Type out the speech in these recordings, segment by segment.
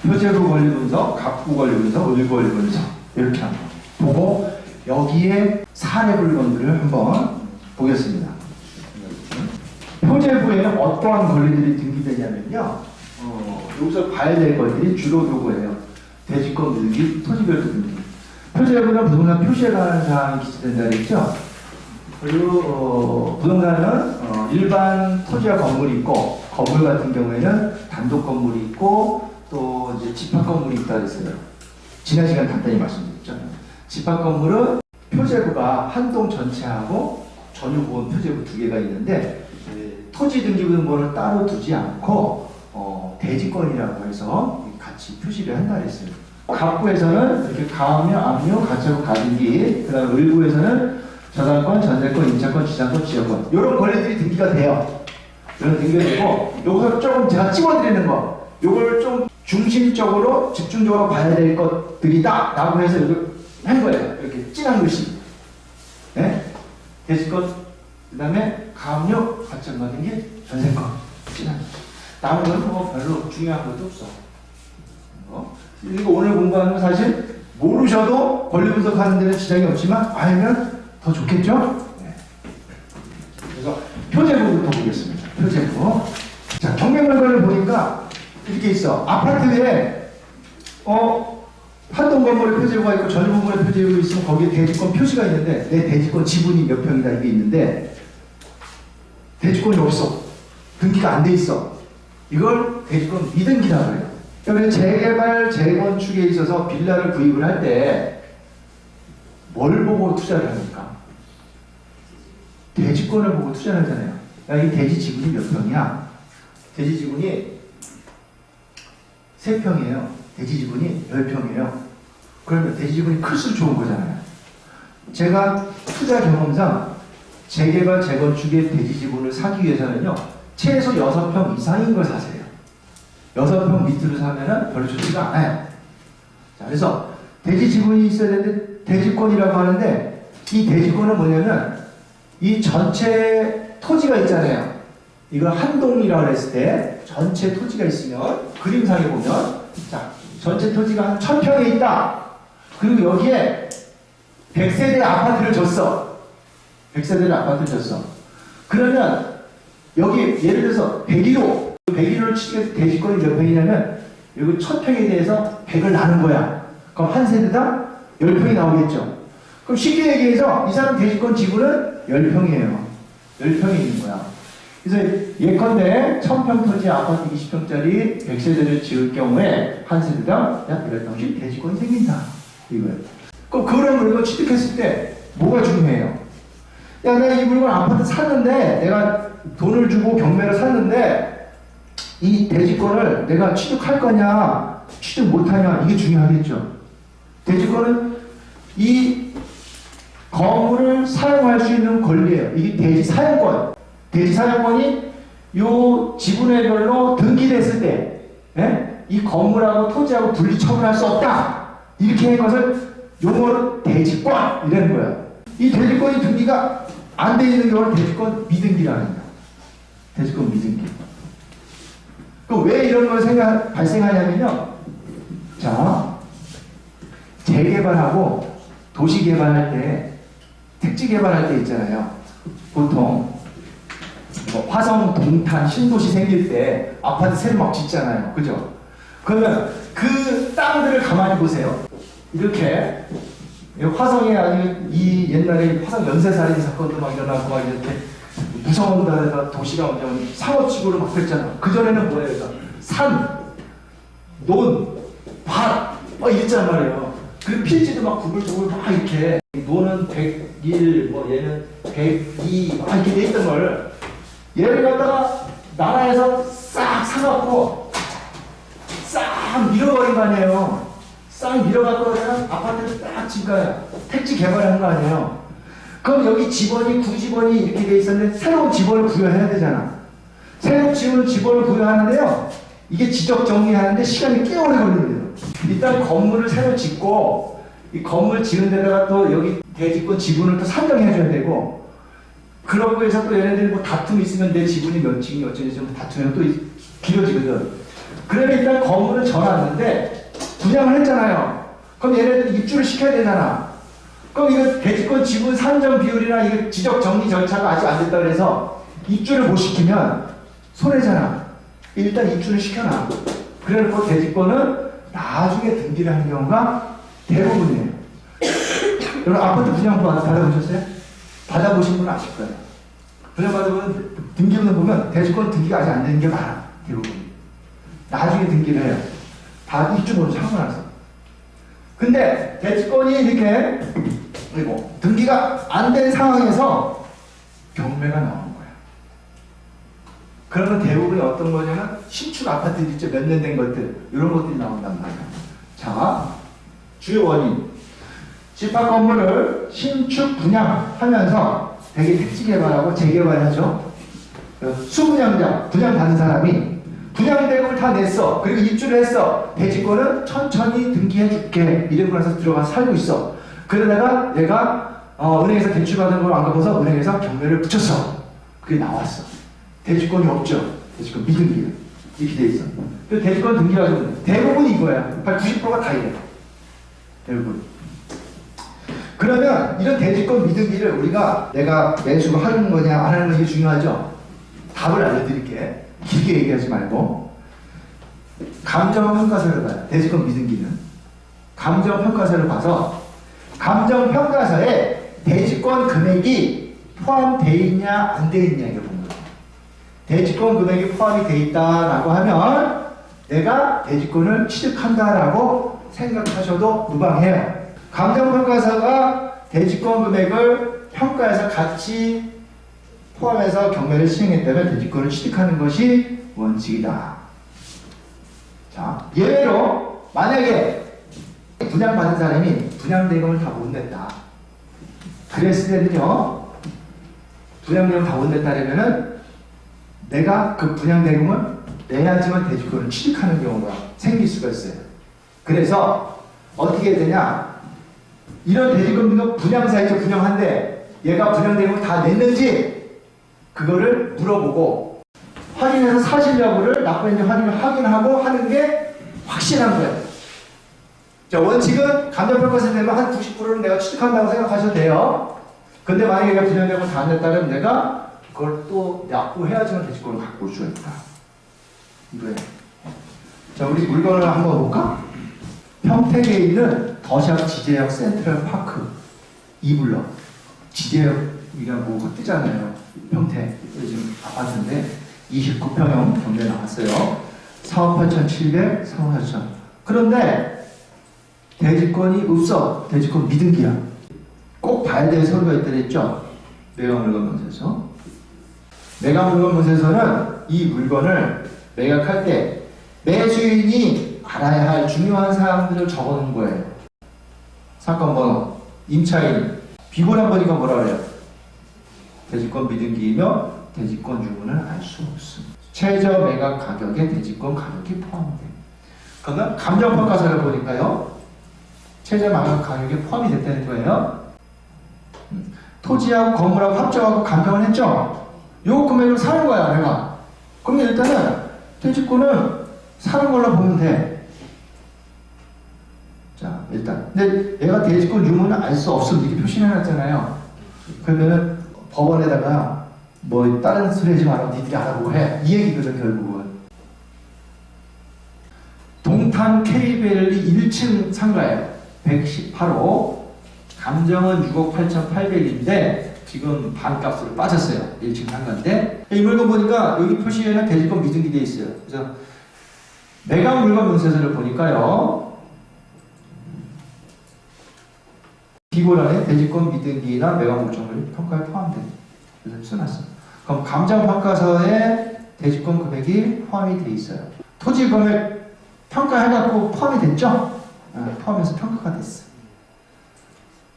표제부 권리 분석, 갑부 권리 분석, 의 권리 분석 이렇게 한번 보고 여기에 사례 물건들을 한번 보겠습니다. 표제부에는 어떠한 권리들이 등기되냐면요. 여기서 봐야 될 것들이 주로 요거예요. 대지권 등기, 토지별도 등기. 표제부는 부동산 표시에 관한 사항이 기재된다 그랬죠. 그리고 부동산은 일반 토지와 건물이 있고, 건물 같은 경우에는 단독 건물이 있고 또 이제 집합 건물이 있다 그랬어요. 지난 시간 간단히 말씀드렸죠. 집합 건물은 표제부가 한 동 전체하고 전유보험 표제부 두 개가 있는데 토지 등기부등본을 따로 두지 않고 대지권이라고 해서 같이 표시를 한다 그랬어요. 갑부에서는 이렇게 가압류, 압류, 가처분, 가등기, 그 다음에 을부에서는 저당권, 전세권, 임차권, 지상권, 지역권 이런 권리들이 등기가 돼요. 이런 등기가 되고 요거 조금 제가 찍어드리는 거 요걸 좀 중심적으로 집중적으로 봐야 될 것들이다 라고 해서 이걸 한 거예요. 이렇게 진한 글씨. 네? 대지권, 그 다음에 가압류, 가처분, 가등기, 전세권, 진한 글씨. 다른 건 뭐 별로 중요한 것도 없어. 그리고 오늘 공부하는 건 사실 모르셔도 권리 분석하는 데는 지장이 없지만 알면 더 좋겠죠? 네. 그래서 표제부부터 보겠습니다. 표제부. 자, 경매물건을 보니까 이렇게 있어. 아파트에 한 동 건물에 표제부가 있고 전유 건물에 표제부가 있으면 거기에 대지권 표시가 있는데 내 대지권 지분이 몇 평이다 이게 있는데 대지권이 없어. 등기가 안 돼 있어. 이걸 대지권 미등기라고 해요. 그러면 재개발, 재건축에 있어서 빌라를 구입을 할 때 뭘 보고 투자를 합니까? 대지권을 보고 투자를 하잖아요. 야, 이 대지 지분이 몇 평이야? 대지 지분이 3평이에요. 대지 지분이 10평이에요. 그러면 대지 지분이 클수록 좋은 거잖아요. 제가 투자 경험상 재개발, 재건축의 대지 지분을 사기 위해서는요, 최소 6평 이상인 걸 사세요. 6평 밑으로 사면은 별로 좋지가 않아요. 자, 그래서 대지 지분이 있어야 되는데 대지권이라고 하는데 이 대지권은 뭐냐면 이 전체 토지가 있잖아요. 이걸 한 동이라고 했을 때 전체 토지가 있으면 그림상에 보면 자, 전체 토지가 한 1000평에 있다. 그리고 여기에 100세대 아파트를 줬어. 100세대를 아파트를 줬어. 그러면 여기 예를 들어서 101호를 치게 대지권이 몇 평이냐면 여기 1000평에 대해서 100을 나눈 거야. 그럼 한 세대당 10평이 나오겠죠. 그럼 쉽게 얘기해서 이 사람 대지권 지분은 10평이에요. 10평이 있는 거야. 그래서 예컨대 1000평 토지 아파트 20평짜리 100세대를 지을 경우에 한 세대당 약 10평씩 대지권이 생긴다. 이거예요. 그럼 그런 물건 취득했을 때 뭐가 중요해요? 야, 내가 이 물건 아파트 샀는데 내가 돈을 주고 경매를 샀는데 이 대지권을 내가 취득할 거냐 취득 못하냐 이게 중요하겠죠. 대지권은 이 건물을 사용할 수 있는 권리예요. 이게 대지 사용권. 대지 사용권이 요 지분회별로 등기됐을 때 이 건물하고 토지하고 분리 처분할 수 없다. 이렇게 한 것을 용어로 대지권 이라는 거예요. 이 대지권이 등기가 안 돼 있는 경우는 대지권 미등기라는 거예요. 대지권 미등기. 그럼 왜 이런 걸 발생하냐면요. 자, 재개발하고 도시개발할 때, 택지개발할 때 있잖아요. 보통 뭐 화성, 동탄, 신도시 생길 때 아파트 새로 막 짓잖아요. 그죠? 그러면 그 땅들을 가만히 보세요. 이렇게 화성에 아니면 이 옛날에 화성 연쇄살인 사건도 막 일어나고 막 이렇게 무서운 데다가 도시가 오면 상업지구로 막 그랬잖아. 그전에는 뭐예요? 산, 논, 밭, 막 이랬단 말이에요. 그 필지도 막 구불구불 막 이렇게 논은 101, 뭐 얘는 102, 막 이렇게 돼 있던 걸 얘를 갖다가 나라에서 싹 사갖고 싹 밀어버린 거 아니에요. 싹 밀어갖고 그냥 아파트를 딱 진 거야. 택지 개발한 거 아니에요. 그럼 여기 지번이, 구지번이 이렇게 돼 있었는데 새로운 지번을 부여해야 되잖아. 새로운 지번을 부여하는데요. 이게 지적 정리하는데 시간이 꽤 오래 걸린대요. 일단 건물을 새로 짓고 이 건물 지은 데다가 또 여기 대지권 지분을 또 산정해줘야 되고 그러고 해서 또 얘네들이 뭐 다툼이 있으면 내 지분이 몇 층이 어쩌지 좀 다투면 또 길어지거든. 그러면 일단 건물은 져놨는데 분양을 했잖아요. 그럼 얘네들 입주를 시켜야 되잖아. 그럼 이거 대지권 지분 산정 비율이나 이거 지적 정리 절차가 아직 안 됐다 그래서 입주를 못 시키면 손해잖아. 일단 입주를 시켜놔. 그래놓고 대지권은 나중에 등기를 하는 경우가 대부분이에요. 여러분 아파트 분양 받아보셨어요? 받아보신 분은 아실 거예요. 분양 받아보면 등기부는 보면 대지권 등기가 아직 안 되는 게 많아. 대부분. 나중에 등기를 해요. 다 입주번호 하고 나서. 근데 대지권이 이렇게 그리고 등기가 안 된 상황에서 경매가 나오는 거야. 그러면 대부분이 어떤 거냐면 신축 아파트 있죠. 몇 년 된 것들 이런 것들이 나온단 말이야. 자, 주요 원인. 집합 건물을 신축 분양하면서 되게 택지 개발하고 재개발하죠. 수분양자, 분양받는 사람이 분양대금을 다 냈어. 그리고 입주를 했어. 대지권은 천천히 등기해줄게. 이러고 나서 들어가서 살고 있어. 그러다가 내가 은행에서 대출받은 걸 안 갚아서 은행에서 경매를 붙였어. 그게 나왔어. 대지권이 없죠. 대지권 미등기가. 이렇게 돼 있어. 그 대지권 등기가 좀 대부분이 이거야. 90%가 다 이래. 대부분. 그러면 이런 대지권 미등기를 우리가 내가 매수를 하는 거냐 안 하는 거냐 중요하죠. 답을 알려드릴게. 길게 얘기하지 말고 감정평가서를 봐요. 대지권 미등기는 감정평가서를 봐서 감정평가서에 대지권 금액이 포함되어 있냐 안 되어 있냐 이걸 보는 거예요. 대지권 금액이 포함이 되어 있다라고 하면 내가 대지권을 취득한다라고 생각하셔도 무방해요. 감정평가서가 대지권 금액을 평가해서 같이 포함해서 경매를 시행했다면 대지권을 취득하는 것이 원칙이다. 자, 예외로 만약에 분양받은 사람이 분양대금을 다 못 냈다. 그랬을 때는요, 분양대금 다 못 냈다면은 내가 그 분양대금을 내야지만 대지권을 취득하는 경우가 생길 수가 있어요. 그래서 어떻게 되냐? 이런 대지권 분양사에서 분양한데 얘가 분양대금을 다 냈는지 그거를 물어보고 확인해서 사실 여부를 납부했는지 확인하고 하는 게 확실한 거예요. 자, 원칙은 감정평가서 되면 한 90%는 내가 취득한다고 생각하셔도 돼요. 근데 만약에 얘가 분양대금을 다 안 냈다면 내가 그걸 또 납부해야지만 대지권을 갖고 올 수가 있다. 이거예요. 자, 우리 물건을 한번 볼까? 평택에 있는 더샵 지제역 센트럴 파크 2블럭. 지제역이가 뭐가 뜨잖아요. 평택 요즘 아파트인데 29평형 경매 나왔어요. 4억 8,700, 4억 4천. 그런데 대지권이 없어. 대지권 미등기야. 꼭 봐야 될 서류가 있다 그랬죠. 매각물건명세서. 매각물건명세서는 이 물건을 매각할 때 매수인이 알아야 할 중요한 사항들을 적어놓은 거예요. 사건 번호, 임차인, 비고란 보니까 뭐라 그래요? 대지권 미등기이며 대지권 유무는 알 수 없습니다. 최저 매각 가격에 대지권 가격이 포함돼. 그러면 감정평가서를 보니까요, 최저 매각 가격에 포함이 됐다는 거예요. 토지하고 건물하고 합정하고 간평을 했죠. 요 금액을 사는 거야 내가. 그러면 일단은 대지권은 사는 걸로 보면 돼. 자, 일단. 근데 얘가 대지권 유무는 알 수 없음 이렇게 표시해놨잖아요. 그러면은 법원에다가 뭐 다른 소리 하지 말고 니들이 알아보고 해. 이 얘기거든 결국은. 동탄 K밸리 1층 상가예요. 118호. 감정은 6억 8,800인데 지금 반값으로 빠졌어요. 1층 상가인데 이 물건 보니까 여기 표시에는 대지권 미등기 돼 있어요. 그래서 매각 물건 문서서를 보니까요, 비고란에 대지권 미등기나 매각 목적물이 평가에 포함된. 그래서 써놨어. 그럼 감정평가서에 대지권 금액이 포함이 돼 있어요. 토지 금액 평가해갖고 포함이 됐죠? 포함해서 평가가 됐어.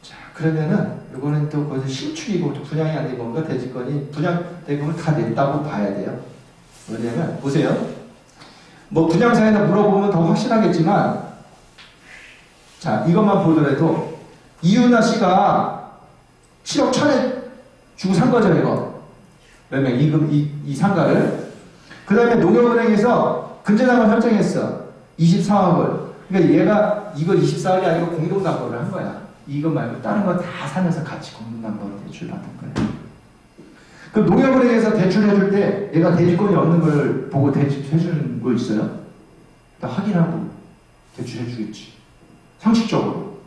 자, 그러면은 이거는 또 거기서 신축이고 또 분양이 안 된 건가? 대지권이 분양 대금을 다 냈다고 봐야 돼요. 왜냐면 보세요. 뭐 분양사에서 물어보면 더 확실하겠지만, 자, 이것만 보더라도 이윤아 씨가 7억 1천에 주고 산 거죠, 이거. 그러면 이 상가를. 그 다음에 농협은행에서 근저당을 설정했어. 24억을. 그러니까 얘가 이거 24억이 아니고 공동담보를 한 거야. 이거 말고 다른 거 다 사면서 같이 공동담보로 대출 받은 거야. 그 농협은행에서 대출해줄 때 얘가 대주권이 없는 걸 보고 대출해주는 거 있어요? 다 확인하고 대출해주겠지. 상식적으로.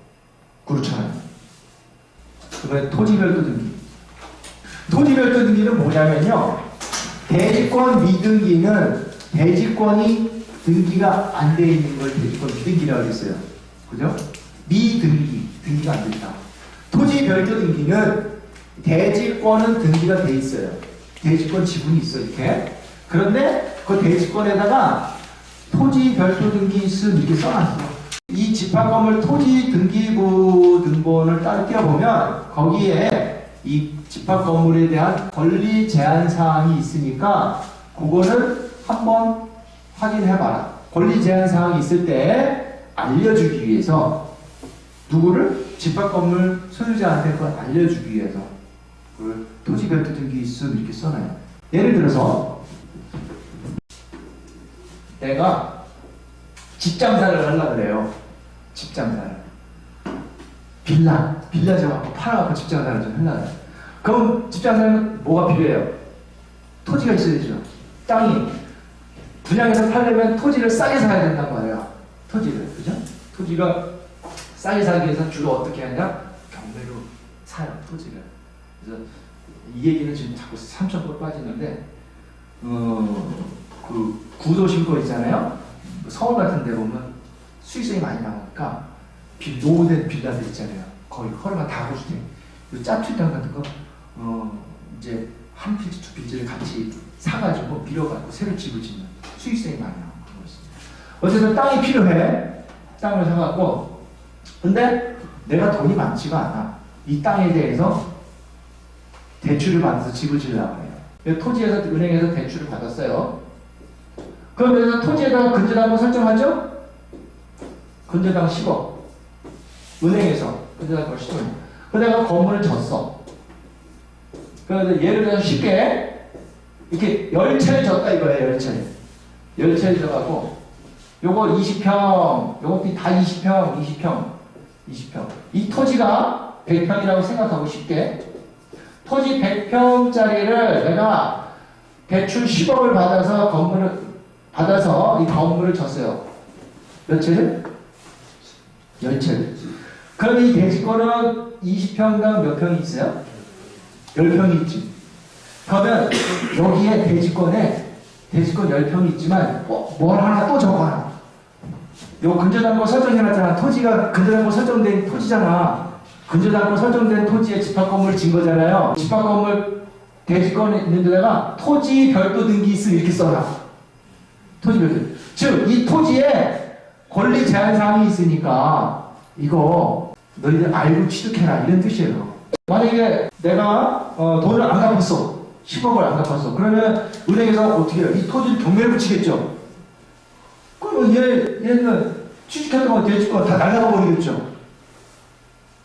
그렇잖아요. 그다음에 토지별도 등기. 토지별도 등기는 뭐냐면요. 대지권 미등기는 대지권이 등기가 안 돼 있는 걸 대지권 미등기라고 했어요. 그죠? 미등기, 등기가 안 된다. 토지 별도 등기는 대지권은 등기가 돼 있어요. 대지권 지분이 있어, 이렇게. 그런데 그 대지권에다가 토지 별도 등기 있음 이렇게 써놨어. 이 집합건물 토지 등기부 등본을 따로 띄워보면 거기에 이 집합건물에 대한 권리 제한 사항이 있으니까 그거를 한번 확인해봐라. 권리 제한 사항이 있을 때 알려주기 위해서 누구를? 집합건물 소유자한테 그걸 알려주기 위해서 그걸 토지 별도 등기 있음 이렇게 써놔요. 예를 들어서 내가 집 장사를 하려고 그래요. 집 장사를. 빌라 줘갖고 팔아갖고 집 장사를 좀 하려고 해요. 그럼 집 장사는 뭐가 필요해요? 토지가 있어야 되죠. 땅이. 분양해서 팔려면 토지를 싸게 사야 된단 말이야. 토지를. 그죠? 토지가 싸게 사기 위해서 주로 어떻게 하냐? 경매로 사요, 토지를. 그래서 이 얘기는 지금 자꾸 3천번 빠지는데, 그 구도심고 있잖아요? 서울 같은 데 보면 수익성이 많이 나오니까 노후된 빌라들 있잖아요. 거의 허리가 다 고주택. 짜투리 땅 같은 거, 이제 한 필지, 두 필지를 같이 사가지고 밀어갖고 새로 집을 짓는 수익성이 많이 나오는 거 있습니다. 어쨌든 땅이 필요해. 땅을 사갖고. 근데 내가 돈이 많지가 않아. 이 땅에 대해서 대출을 받아서 집을 지으려고 해요. 토지에서, 은행에서 대출을 받았어요. 그러면서 토지에다가 근저당을 설정하죠? 근저당 10억. 은행에서 근저당 10억. 그러다가 건물을 졌어. 그래서 예를 들어서 쉽게 이렇게 10채를 졌다 이거예요. 10채를. 10채를 져가고 요거 20평, 요것도 다 20평, 20평. 이 토지가 100평이라고 생각하고 쉽게 토지 100평짜리를 내가 대출 10억을 받아서 이 건물을 졌어요. 몇 채를? 10채를. 그럼 이 대지권은 20평당 몇 평이 있어요? 10평이 있지. 그러면 여기에 대지권 10평이 있지만 뭘 하나 또 적어놔. 요 근저당권 설정해놨잖아. 토지가 근저당권 설정된 토지잖아. 근저당권 설정된 토지에 집합건물을 진 거잖아요. 집합건물 대지권에 있는 데다가 토지 별도 등기 있음 이렇게 써라. 토지 별도. 즉, 이 토지에 권리 제한 사항이 있으니까 이거 너희들 알고 취득해라 이런 뜻이에요. 만약에 내가 돈을 안 갚았어. 10억을 안 갚았어. 그러면 은행에서 어떻게 해요? 이 토지를 경매를 붙이겠죠. 그러면 얘는 취직했던 거 대지권 다 날아가 버리겠죠.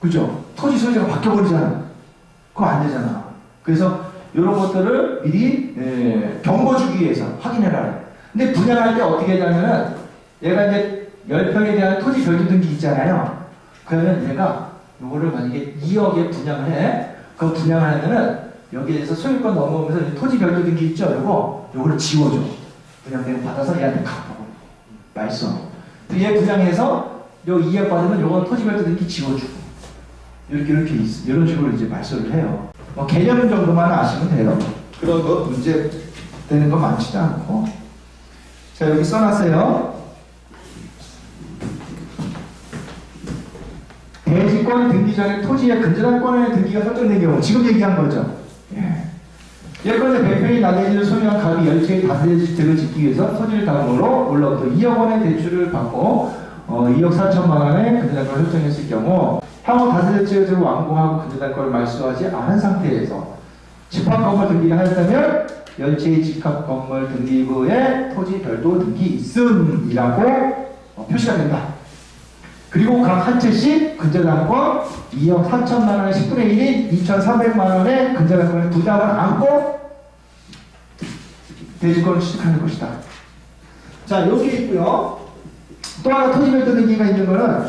그죠? 토지 소유자가 바뀌어버리잖아. 그거 안 되잖아. 그래서 이런 것들을 미리 경고 주기 위해서 확인해라. 근데 분양할 때 어떻게 하냐면은 얘가 이제 10평에 대한 토지 별도 등기 있잖아요. 그러면 얘가 요거를 만약에 2억에 분양을 해. 그 분양하면은 여기에 대해서 소유권 넘어오면서 토지 별도 등기 있죠? 요거를 지워줘. 분양대금 받아서 얘한테 갚아. 말써. 얘 분양해서 요 2억 받으면 요건 토지 별도 등기 지워주고. 이렇게 이런 식으로 이제 말소를 해요. 개념 정도만 아시면 돼요. 그런 거 문제 되는 거 많지도 않고. 자, 여기 써놨어요. 대지권 등기 전에 토지의 근저당권의 등기가 설정된 경우, 지금 얘기한 거죠. 예. 예컨대 100평이 나대지를 소유한 갑이 10채의 다세대 주택을 짓기 위해서 토지를 다음으로 올라부터 2억 원의 대출을 받고 2억 4천만 원의 근저당권을 설정했을 경우 향후 다세대 주택을 완공하고 근저당권을 말소하지 않은 상태에서 집합건물 등기를 하였다면 10채의 집합건물 등기부에 토지 별도 등기 있음이라고 표시가 된다. 그리고 각 한 채씩 근저당권 2억 4천만 원의 10분의 1인 2,300만 원의 근저당권의 부담을 안고 대지권을 취득하는 것이다. 자, 여기 있고요. 또 하나 토지별도 등기가 있는 거는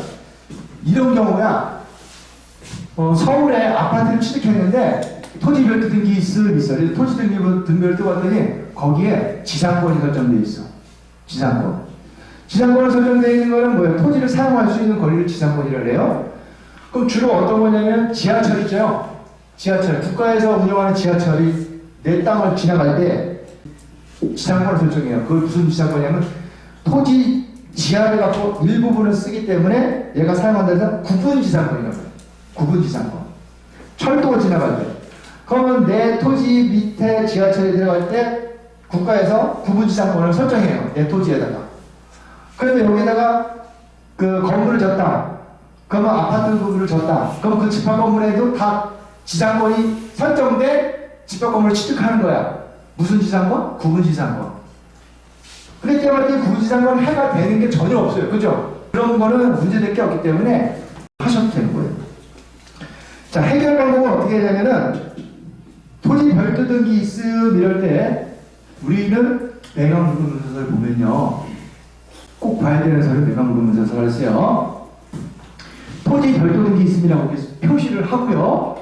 이런 경우야. 서울에 아파트를 취득했는데 토지별도 등기 있어요. 그래서 토지 등별을 뜯었더니 거기에 지상권이 설정되어 있어. 지상권이 설정되어 있는 거는 뭐예요? 토지를 사용할 수 있는 권리를 지상권이라고 해요. 그럼 주로 어떤 거냐면 지하철이죠. 지하철. 국가에서 운영하는 지하철이 내 땅을 지나갈 때 지상권을 설정해요. 그걸 무슨 지상권이냐면 토지 지하를 갖고 일부분을 쓰기 때문에 얘가 사용한다 해서 구분지상권이라고 해요. 구분지상권. 철도 지나갈 때. 그러면 내 토지 밑에 지하철이 들어갈 때 국가에서 구분지상권을 설정해요. 내 토지에다가. 그런데 여기다가 그 건물을 졌다. 그러면 아파트 부분을 졌다. 그럼 그 집합 건물에도 다 지상권이 설정돼 집합 건물을 취득하는 거야. 무슨 지상권? 구분지상권. 그렇기 때문에 구분지상권 해가 되는 게 전혀 없어요. 그죠? 그런 거는 문제될 게 없기 때문에 하셔도 되는 거예요. 자, 해결 방법은 어떻게 하냐면은 토지 별도 등기 있음 이럴 때 우리는 매각물건문서를 보면요. 꼭 봐야 되는 서류 매각물건문서를 써요. 토지 별도 등기 있음이라고 표시를 하고요.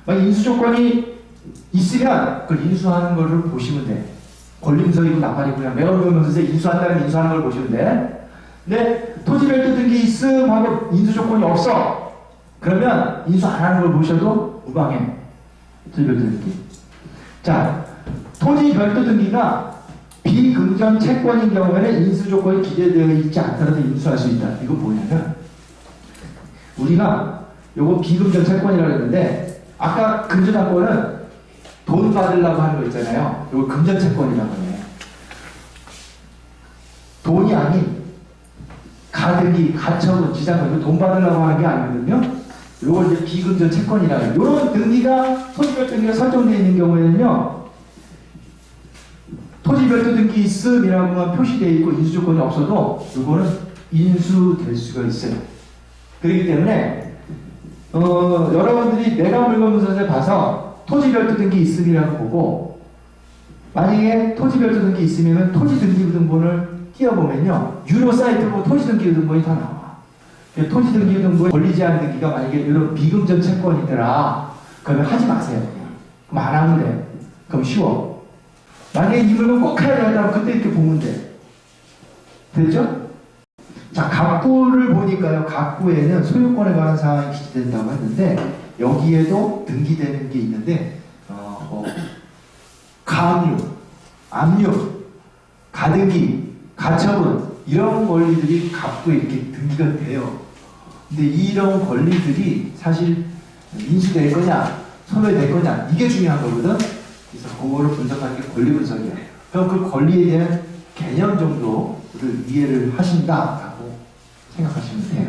만약 인수조건이 있으면 그걸 인수하는 거를 보시면 돼. 권리문서이고 나발이고 그냥 매각물건문서에 인수한다면 인수하는 걸 보시면 돼. 근데 토지 별도 등기 있음하고 인수조건이 없어. 그러면 인수 안 하는 걸 보셔도 무방해. 토지 별도 등기. 자, 토지 별도 등기가 비금전 채권인 경우에는 인수조건이 기재되어 있지 않더라도 인수할 수 있다. 이거 뭐냐면 우리가 요거 비금전 채권이라고 했는데 아까 금전채권은 돈 받으려고 하는 거 있잖아요. 요거 금전채권이라고 해요. 돈이 아닌 가등기, 가처분, 지상권, 이거 돈 받으려고 하는 게 아니거든요. 요걸 이제 비금전 채권이라고 해요. 요런 등기가 토지별 등기가 설정되어 있는 경우에는요. 토지별도 등기 있음이라고만 표시되어 있고 인수조건이 없어도 요거는 인수될 수가 있어요. 그렇기 때문에 여러분들이 매각물건문서를 봐서 토지별도 등기 있음이라고 보고 만약에 토지별도 등기 있으면 토지등기부등본을 띄워보면요. 유료 사이트로 토지등기부등본이 다 나와. 토지등기부등본에 권리 제한 등기가 만약에 이런 비금전 채권이더라. 그러면 하지 마세요. 그럼 안 하면 돼. 그럼 쉬워. 만약에 이 물건 꼭 해야 된다면 그때 이렇게 보면 돼. 됐죠? 자, 갑구를 보니까요. 갑구에는 소유권에 관한 사항이 기재된다고 했는데 여기에도 등기되는 게 있는데 가압류, 압류, 가등기, 가처분 이런 권리들이 갑구에 이렇게 등기가 돼요. 근데 이런 권리들이 사실 인수될 거냐, 소멸될 거냐 이게 중요한 거거든. 그래서 그거를 분석하는 게 권리 분석이에요. 그럼 그 권리에 대한 개념 정도를 이해를 하신다라고 생각하시면 돼요.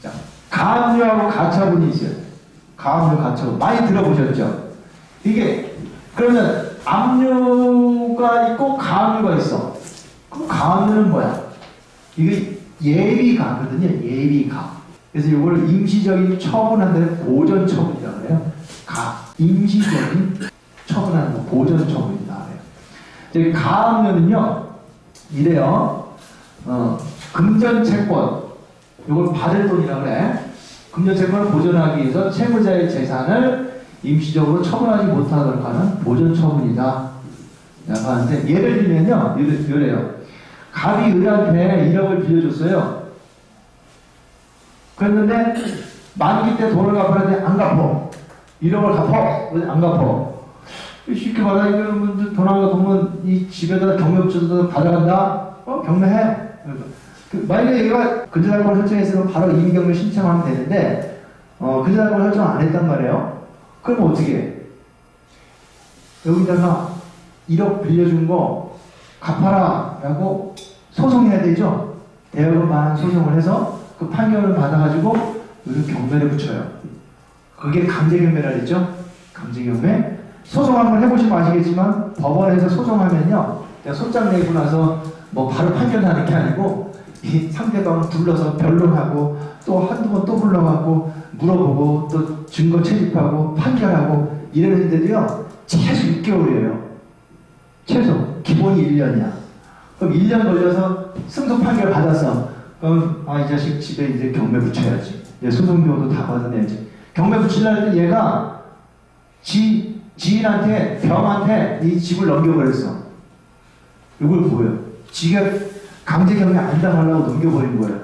자, 가압류하고 가처분이 있어요. 가압류, 가처분 많이 들어보셨죠? 이게 그러면 압류가 있고 가압류가 있어. 그럼 가압류는 뭐야? 이게 예비가거든요. 예비가. 그래서 이걸 임시적인 처분한다는 보전 처분이라고 해요. 임시적인 처분하는 거 보전 처분이다 그래요. 가압류는요 이래요. 금전채권 이걸 받을 돈이라고 그래. 금전채권을 보존하기 위해서 채무자의 재산을 임시적으로 처분하지 못하도록 하는 보전 처분이다 라고 하는데 예를 들면요 이래요. 갑이 을한테 1억을 빌려줬어요. 그랬는데 만기 때 돈을 갚으라는데 안 갚어. 1억을 갚어. 안 갚어. 쉽게 말하면 이거는 돈 안 갚으면 이 집에다 경매업체에다 가져간다. 경매해. 만약에 얘가 근저당권 설정했으면 바로 임의경매 신청하면 되는데 근저당권 설정 안 했단 말이에요. 그럼 어떻게 해? 여기다가 1억 빌려준 거 갚아라 라고 소송해야 되죠. 대여금 반환 소송을 해서 그 판결을 받아가지고 이렇게 경매를 붙여요. 그게 강제경매라 했죠. 강제경매. 소송 한번 해보시면 아시겠지만 법원에서 소송하면요. 내가 손장 내고 나서 뭐 바로 판결나는 게 아니고 이 상대방을 불러서 변론하고 또 한두 번 또 불러가고 물어보고 또 증거 채집하고 판결하고 이러는데도요. 최소 6개월이에요. 최소. 기본이 1년이야. 그럼 1년 걸려서 승소 판결 받았어. 그럼 이 자식 집에 이제 경매 붙여야지. 이제 소송료도 다 받아내야지. 경매 붙이려는데 얘가 지인한테, 병한테 이 집을 넘겨버렸어. 이걸 보여. 지가 강제 경매 안 당하려고 넘겨버린 거예요.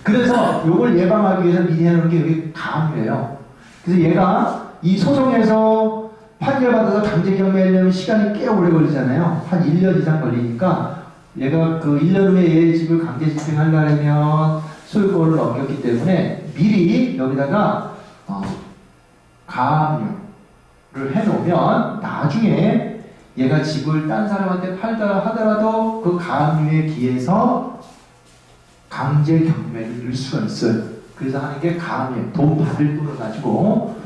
그래서 이걸 예방하기 위해서 미리 해놓은 게 여기 가압류예요. 그래서 얘가 이 소송에서 판결받아서 강제 경매하려면 시간이 꽤 오래 걸리잖아요. 한 1년 이상 걸리니까 얘가 그 1년 후에 얘 집을 강제 집행하려면 소유권을 넘겼기 때문에 미리 여기다가 가압류를 해놓으면 나중에 얘가 집을 딴 사람한테 팔다 하더라도 그 가압류에 기해서 강제 경매를 넣을 수가 있어요. 그래서 하는 게 가압류, 돈 받을 돈을 가지고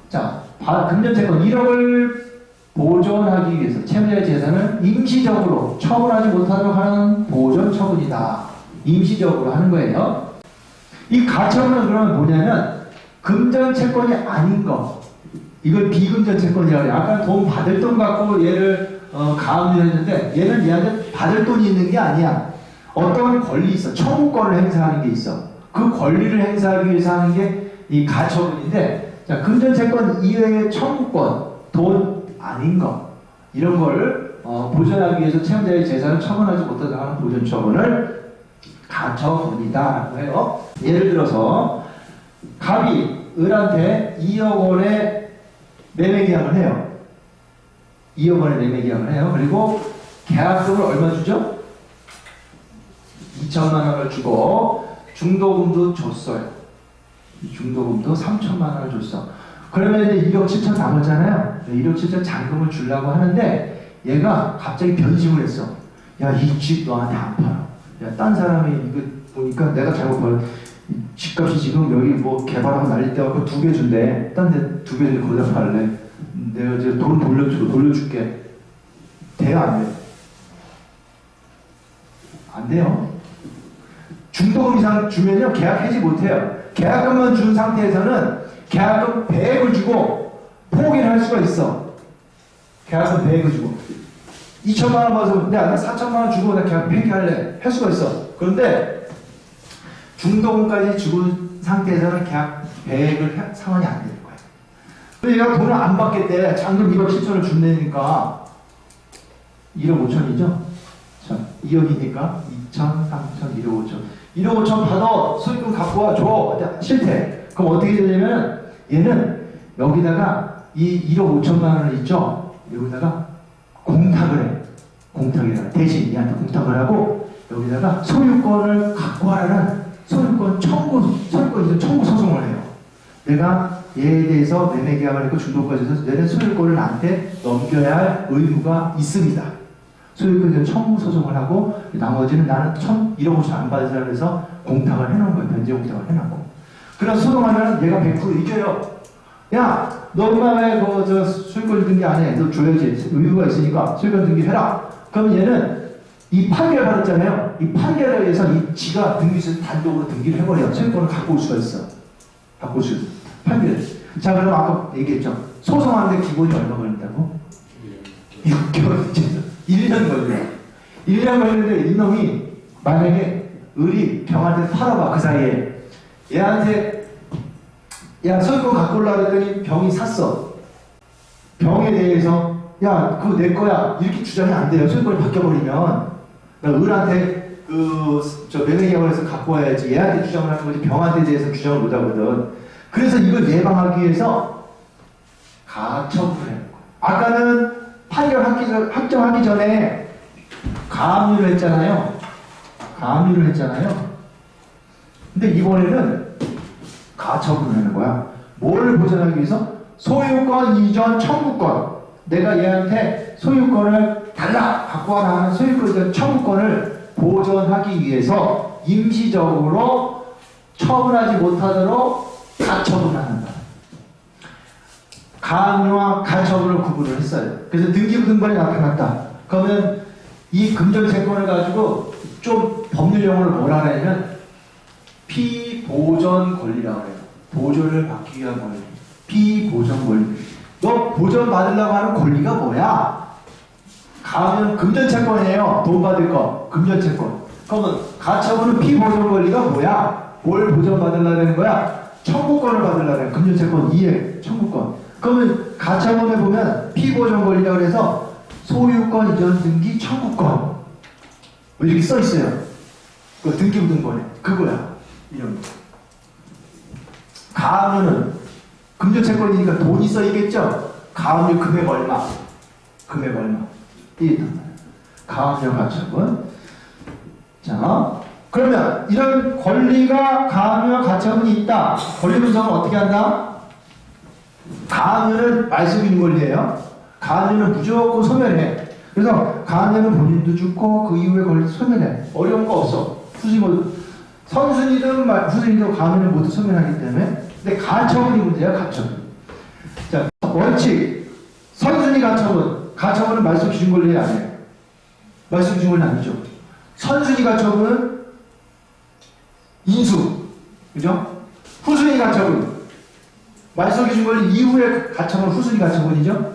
자, 금전채권 1억을 보존하기 위해서 채무자의 재산을 임시적으로 처분하지 못하도록 하는 보존 처분이다. 임시적으로 하는 거예요. 이 가처분은 그러면 뭐냐면 금전채권이 아닌 거, 이걸 비금전채권이라고 해요. 아까 돈 받을 돈 갖고 얘를 가압류를 했는데 얘는 얘한테 받을 돈이 있는 게 아니야. 어떤 권리 있어. 청구권을 행사하는 게 있어. 그 권리를 행사하기 위해서 하는 게 이 가처분인데, 자, 금전채권 이외의 청구권, 돈 아닌 거, 이런 걸 보존하기 위해서 채무자의 재산을 처분하지 못하도록 하는 보존 처분을 가처분이다라고 해요. 예를 들어서 갑이 을한테 2억 원의 매매 계약을 해요. 2억 원의 매매 계약을 해요. 그리고 계약금을 얼마 주죠? 2천만 원을 주고 중도금도 줬어요. 중도금도 3천만 원을 줬어. 그러면 이제 1억 7천 남았잖아요. 1억 7천 잔금을 주려고 하는데 얘가 갑자기 변심을 했어. 야, 이 집 너한테 안 팔아. 야, 딴 사람이 이거 보니까 내가 잘못 팔아. 집값이 지금 여기 뭐 개발하고 난리 때갖고 2배 준대. 딴 데 2배 준대 거기다 팔래. 내가 이제 돈 돌려줄게. 돼요, 안 돼? 안 돼요. 중도금 이상 주면요, 계약 해지 못해요. 계약금만 준 상태에서는 계약금 100을 주고 포기를 할 수가 있어. 계약금 100을 주고 2천만 원 받아서 내가 4천만 원 주고 나 계약 폐기할래 할 수가 있어. 그런데 중도금까지 주고 상태에서는 계약 100을 상환이 안 되는 거야. 근데 얘가 돈을 안 받겠대. 잔금 1억 7천을 준다니까 1억 5천이죠? 2억이니까 2천, 3천, 1억 5천. 1억 5천 받아. 소유권 갖고 와. 줘. 싫대. 그럼 어떻게 되냐면 얘는 여기다가 이 1억 5천만 원을 있죠? 여기다가 공탁을 해. 공탁이라. 대신 얘한테 공탁을 하고 여기다가 소유권을 갖고 하라는 소유권 청구 소송을 해요. 내가 얘에 대해서 매매 계약을 했고 중도까지 해서 얘는 소유권을 나한테 넘겨야 할 의무가 있습니다. 소유권 청구 소송을 하고 나머지는 나는 1억 5천 안 받으라 그래서 공탁을 해놓은 거예요. 변제 공탁을 해놓고. 그래서 소송하면 얘가 100% 이겨요. 야, 너 엄마 왜 소유권 등기 안 해? 너 줘야지. 의무가 있으니까 소유권 등기 해라. 그럼 얘는 이 판결 받았잖아요. 이 판결에 의해서 이 지가 등기소에서 단독으로 등기를 해버려요. 소유권을 갖고 올 수가 있어. 갖고 올 수 있어. 판결. 자, 그럼 아까 얘기했죠. 소송하는데 기본이 얼마 걸린다고? 6개월. 1년 걸려요. 1년 걸리는데 이놈이 만약에 을이 병한테 팔아봐. 그 사이에 얘한테 야, 소유권 갖고 올라 그랬더니 병이 샀어. 병에 대해서 야, 그거 내 거야 이렇게 주장이 안 돼요. 소유권이 바뀌어버리면 을한테 매매 계약을 해서 갖고 와야지 얘한테 주장을 하는 거지 병한테 대해서 주장을 못 하거든. 그래서 이걸 예방하기 위해서 가처분을 해요. 아까는 판결 확정하기 전에 가압류를 했잖아요. 가압류를 했잖아요. 근데 이번에는 가처분을 하는 거야. 뭘 보존하기 위해서? 소유권 이전 청구권. 내가 얘한테 소유권을 달라 갖고 와라 하는 소유권 이전 청구권을 보존하기 위해서 임시적으로 처분하지 못하도록 가처분하는 거야. 가압류와 가처분을 구분을 했어요. 그래서 등기부 등본에 나타났다. 그러면 이 금전채권을 가지고 좀 법률 용어를 뭐라 하냐면 피보존 권리라고 해요. 보존을 받기 위한 권리. 피보존 권리. 너 보존 받으려고 하는 권리가 뭐야? 가면 금전채권이에요. 돈 받을 거. 금전채권. 그러면 가처분은 피보존 권리가 뭐야? 뭘 보존받으려는 거야? 청구권을 받으려는 금전채권 이해 청구권. 그러면 가처분에 보면 피보존 권리라고 해서 소유권 이전 등기 청구권 이렇게 써 있어요. 그 등기부등본에 그거야. 이런 거. 가압류는 금전채권이니까 돈이 써 있겠죠. 가압류 금액 얼마? 금액 얼마? 이게 가압류 가처분. 자, 그러면 이런 권리가 가압류와 가처분이 있다. 권리 분석은 어떻게 한다? 가압류는 말소기능 권리예요. 가압류는 무조건 소멸해. 그래서 가압류는 본인도 죽고 그 이후에 권리 소멸해. 어려운 거 없어. 굳이 뭐 선순위든 후순위든 가압류는 모두 소멸하기 때문에. 근데 가처분이 문제야. 가처분. 자, 원칙 선순위 가처분. 가처분은 말소 기준 권리 아니에요. 말소 기준 권리 아니죠. 선순위 가처분은 인수, 그죠? 후순위 가처분, 말소 기준 권리 이후에 가처분 후순위 가처분이죠.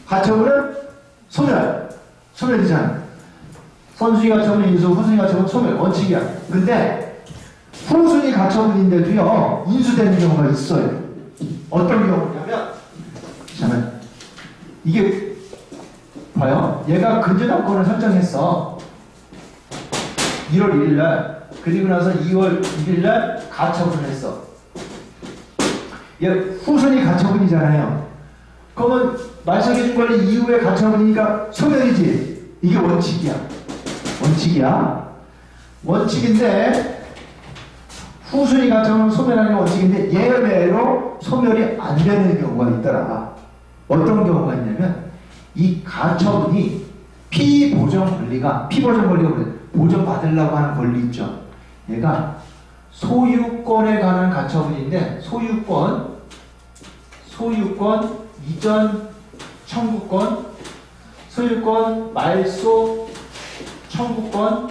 가처분은 소멸이잖아. 선순위 가처분 인수, 후순위 가처분 소멸 원칙이야. 근데 후순위 가처분인데도요 인수되는 경우가 있어요. 어떤 경우냐면, 잠깐 이게 봐요. 얘가 근저당권을 설정했어. 1월 1일날. 그리고 나서 2월 1일날 가처분을 했어. 얘 후순위 가처분이잖아요. 그러면 말소기준 권리 이후에 가처분이니까 소멸이지. 이게 원칙이야. 원칙인데 후순위 가처분은 소멸하는 게 원칙인데 예외로 소멸이 안 되는 경우가 있더라. 어떤 경우가 있냐면 이 가처분이 피보존 권리가 보존받으려고 하는 권리 있죠. 얘가 소유권에 관한 가처분인데 소유권 이전 청구권, 소유권 말소 청구권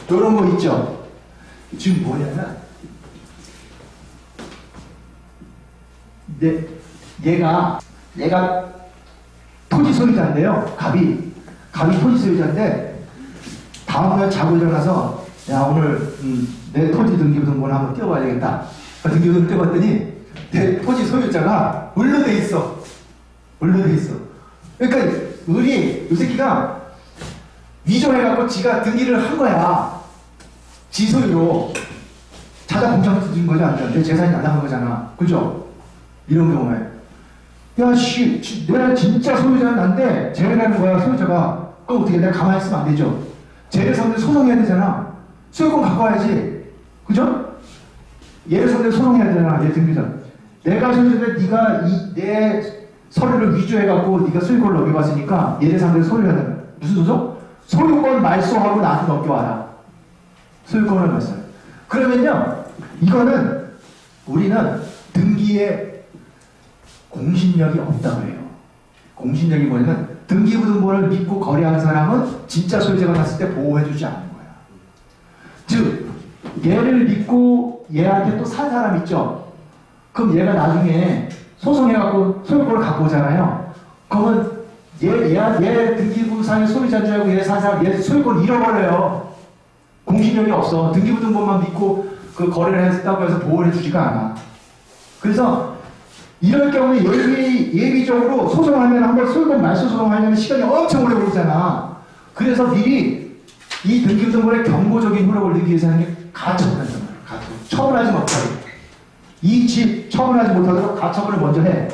이런 거 있죠. 지금 뭐냐면 얘가 토지 소유자인데요. 갑이 토지 소유자인데 다음날 자고 일어나서 야 오늘 내 토지 등기부등본 한번 띄워봐야 되겠다. 등기부등본 띄워봤더니 내 토지 소유자가 을로 돼 있어. 그러니까 을이 이 새끼가 위조해갖고 지가 등기를 한 거야. 지 소유로 자자 공장에서 준 거지 않죠. 내 재산이 날아간 거잖아. 그죠? 이런 경우에 야씨 내가 진짜 소유자는 난데 재래라는 거야 소유자가. 그럼 어떻게 내가 가만히 있으면 안 되죠. 재래상대 소송해야 되잖아. 소유권 갖고 와야지. 그죠? 얘를 상대 소송해야 되잖아. 얘 등기자. 내가 소유자인데 네가 내 서류를 위조해갖고 네가 소유권을 넘겨갔으니까 얘를 상대로 소유해야 된다. 무슨 소송? 소유권 말소하고 나한테 넘겨와라. 소유권을 말소. 그러면요 이거는 우리는 등기에 공신력이 없다고 해요. 공신력이 뭐냐면 등기부등본을 믿고 거래하는 사람은 진짜 소유자가 났을 때 보호해주지 않는 거야. 즉 얘를 믿고 얘한테 또 산 사람 있죠. 그럼 얘가 나중에 소송해갖고 소유권을 갖고 오잖아요. 그러면 얘 등기부상의 소유자인 줄 알고 얘 산 사람 얘 소유권을 잃어버려요. 공신력이 없어. 등기부등본만 믿고 그 거래를 했다고 해서 보호를 해주지가 않아. 그래서 이럴 경우에 예비적으로 소송하면 한번 소유권 말소 소송하려면 시간이 엄청 오래 걸리잖아. 그래서 미리 이 등기부등본의 경고적인 효력을 내기 위해서 하는 게 가처분을 한단 말이야. 가처분. 처분하지 못하도록. 이 집 처분하지 못하도록 가처분을 먼저 해.